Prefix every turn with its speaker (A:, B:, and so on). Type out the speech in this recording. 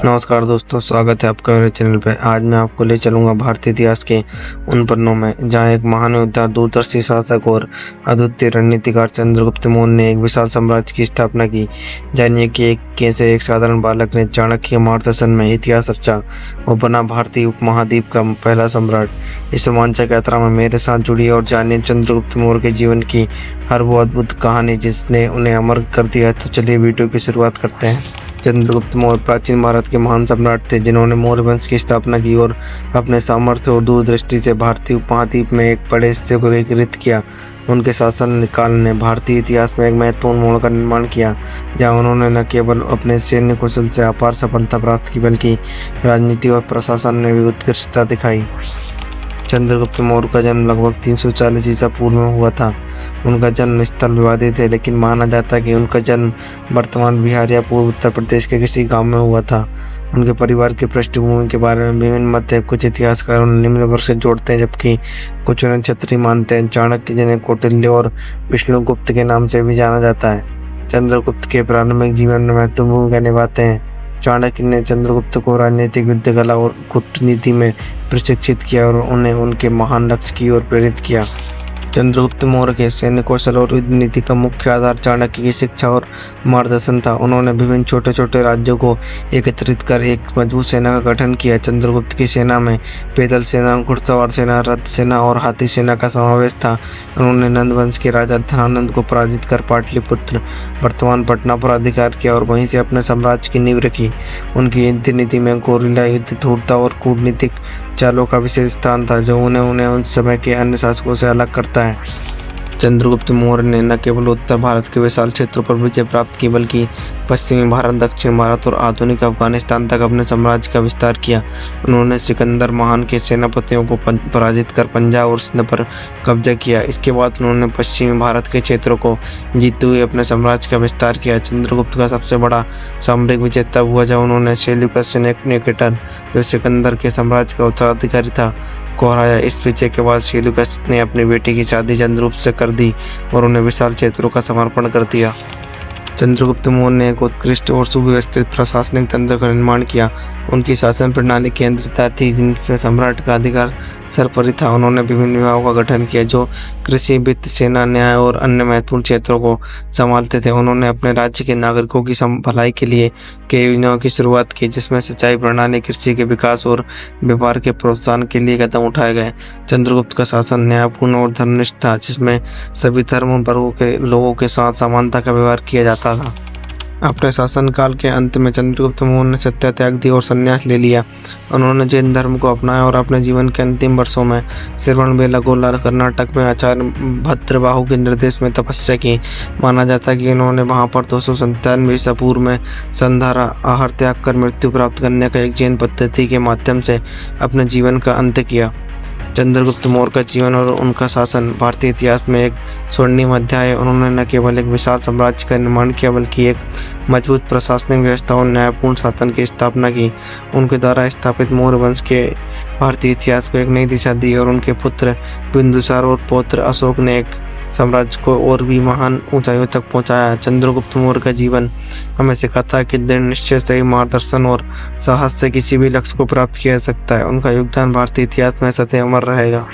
A: नमस्कार दोस्तों, स्वागत है आपका मेरे चैनल पे। आज मैं आपको ले चलूँगा भारतीय इतिहास के उन पन्नों में जहाँ एक महान योद्धा, दूरदर्शी शासक और अद्वितीय रणनीतिकार चंद्रगुप्त मौर्य ने एक विशाल साम्राज्य की स्थापना की। जानिए कि कैसे एक साधारण बालक ने चाणक्य के मार्गदर्शन में इतिहास रचा और बना भारतीय उपमहाद्वीप का पहला सम्राट। इस रोमांचक यात्रा में मेरे साथ जुड़िए और जानिए चंद्रगुप्त मौर्य के जीवन की हर वो अद्भुत कहानी जिसने उन्हें अमर कर दिया। तो चलिए वीडियो की शुरुआत करते हैं। चंद्रगुप्त मौर्य प्राचीन भारत के महान सम्राट थे जिन्होंने मौर्य वंश की स्थापना की और अपने सामर्थ्य और दूरदृष्टि से भारतीय उपमहाद्वीप में एक बड़े हिस्से को एकीकृत किया। उनके शासन काल ने भारतीय इतिहास में एक महत्वपूर्ण मोड़ का निर्माण किया, जहां उन्होंने न केवल अपने सैन्य कौशल से अपार सफलता प्राप्त की बल्कि राजनीति और प्रशासन में भी उत्कृष्टता दिखाई। चंद्रगुप्त मौर्य का जन्म लगभग 340 ईसा पूर्व में हुआ था। उनका जन्म स्थल विवादित है, लेकिन माना जाता है कि उनका जन्म वर्तमान बिहार या पूर्व उत्तर प्रदेश के किसी गांव में हुआ था। उनके परिवार की पृष्ठभूमि के बारे में विभिन्न मत है। कुछ इतिहासकार उन्हें निम्न वर्ग से जोड़ते हैं, जबकि कुछ उन्हें क्षत्रिय मानते हैं। चाणक्य, जिन्हें कौटिल्य और विष्णुगुप्त के नाम से भी जाना जाता है, चंद्रगुप्त के प्रारंभिक जीवन में महत्वपूर्ण भूमिका निभाते हैं। चाणक्य ने चंद्रगुप्त को राजनीतिक, युद्ध कला और कूटनीति में प्रशिक्षित किया और उन्हें उनके महान लक्ष्य की ओर प्रेरित किया। चंद्रगुप्त मौर्य के सैन्य कौशल और युद्ध नीति का मुख्य आधार चाणक्य की शिक्षा और मार्गदर्शन था। उन्होंने विभिन्न छोटे छोटे राज्यों को एकत्रित कर एक मजबूत सेना का गठन किया। चंद्रगुप्त की सेना में पैदल सेना, घुड़सवार सेना, रथ सेना और हाथी सेना का समावेश था। उन्होंने नंद वंश के राजा धनानंद को पराजित कर पाटलिपुत्र, वर्तमान पटना, पर अधिकार किया और वहीं से अपने साम्राज्य की नींव रखी। उनकी युद्ध नीति में गोरिल्ला युद्ध, धूर्तता और कूटनीतिक चालों का विशेष स्थान था, जो उन्हें उस समय के अन्य शासकों से अलग करता है। चंद्रगुप्त मौर्य ने न केवल उत्तर भारत के विशाल क्षेत्रों पर विजय प्राप्त की, बल्कि पश्चिमी भारत, दक्षिण भारत और आधुनिक अफगानिस्तान तक अपने साम्राज्य का विस्तार किया। उन्होंने सिकंदर महान के सेनापतियों को पराजित कर पंजाब और सिंध पर कब्जा किया। इसके बाद उन्होंने पश्चिमी भारत के क्षेत्रों को जीतते हुए अपने साम्राज्य का विस्तार किया। चंद्रगुप्त का सबसे बड़ा सामरिक विजय तब हुआ जब उन्होंने सेल्यूकस निकेटर, जो सिकंदर के साम्राज्य का उत्तराधिकारी था, को हराया। इस विजय के बाद सेल्यूकस ने अपनी बेटी की शादी चंद्रगुप्त से कर दी और उन्हें विशाल क्षेत्रों का समर्पण कर दिया। चंद्रगुप्त मौर्य ने एक उत्कृष्ट और सुव्यवस्थित प्रशासनिक तंत्र का निर्माण किया। उनकी शासन प्रणाली केंद्रित थी, जिनसे सम्राट का अधिकार सर्वोपरि था। उन्होंने विभिन्न विभागों का गठन किया जो कृषि, वित्त, सेना, न्याय और अन्य महत्वपूर्ण क्षेत्रों को संभालते थे। उन्होंने अपने राज्य के नागरिकों की भलाई के लिए कई योजनाओं की शुरुआत की, जिसमें सिंचाई प्रणाली, कृषि के विकास और व्यापार के प्रोत्साहन के लिए कदम उठाए गए। चंद्रगुप्त का शासन न्यायपूर्ण और धर्मनिष्ठ था, जिसमें सभी धर्म वर्गों के लोगों के साथ समानता का व्यवहार किया जाता था। अपने शासनकाल के अंत में चंद्रगुप्त मौर्य ने सत्या त्याग दी और संन्यास ले लिया। उन्होंने जैन धर्म को अपनाया और अपने जीवन के अंतिम वर्षों में श्रवणबेलगोला, कर्नाटक में आचार्य भद्रबाहु के निर्देश में तपस्या की। माना जाता है कि उन्होंने वहां पर 297 ईसा पूर्व में संधारा आहार त्याग कर मृत्यु प्राप्त करने का एक जैन पद्धति के माध्यम से अपने जीवन का अंत किया। चंद्रगुप्त मौर्य का जीवन और उनका शासन भारतीय इतिहास में एक स्वर्णिम अध्याय है। उन्होंने न केवल एक विशाल साम्राज्य का निर्माण किया, बल्कि एक मजबूत प्रशासनिक व्यवस्था और न्यायपूर्ण शासन की स्थापना की। उनके द्वारा स्थापित मौर्य वंश के भारतीय इतिहास को एक नई दिशा दी और उनके पुत्र बिंदुसार और पौत्र अशोक ने एक साम्राज्य को और भी महान ऊंचाइयों तक पहुंचाया। चंद्रगुप्त मौर्य का जीवन हमें सिखाता है कि दृढ़ निश्चय, सही मार्गदर्शन और साहस से किसी भी लक्ष्य को प्राप्त किया जा सकता है। उनका योगदान भारतीय इतिहास में सदैव अमर रहेगा।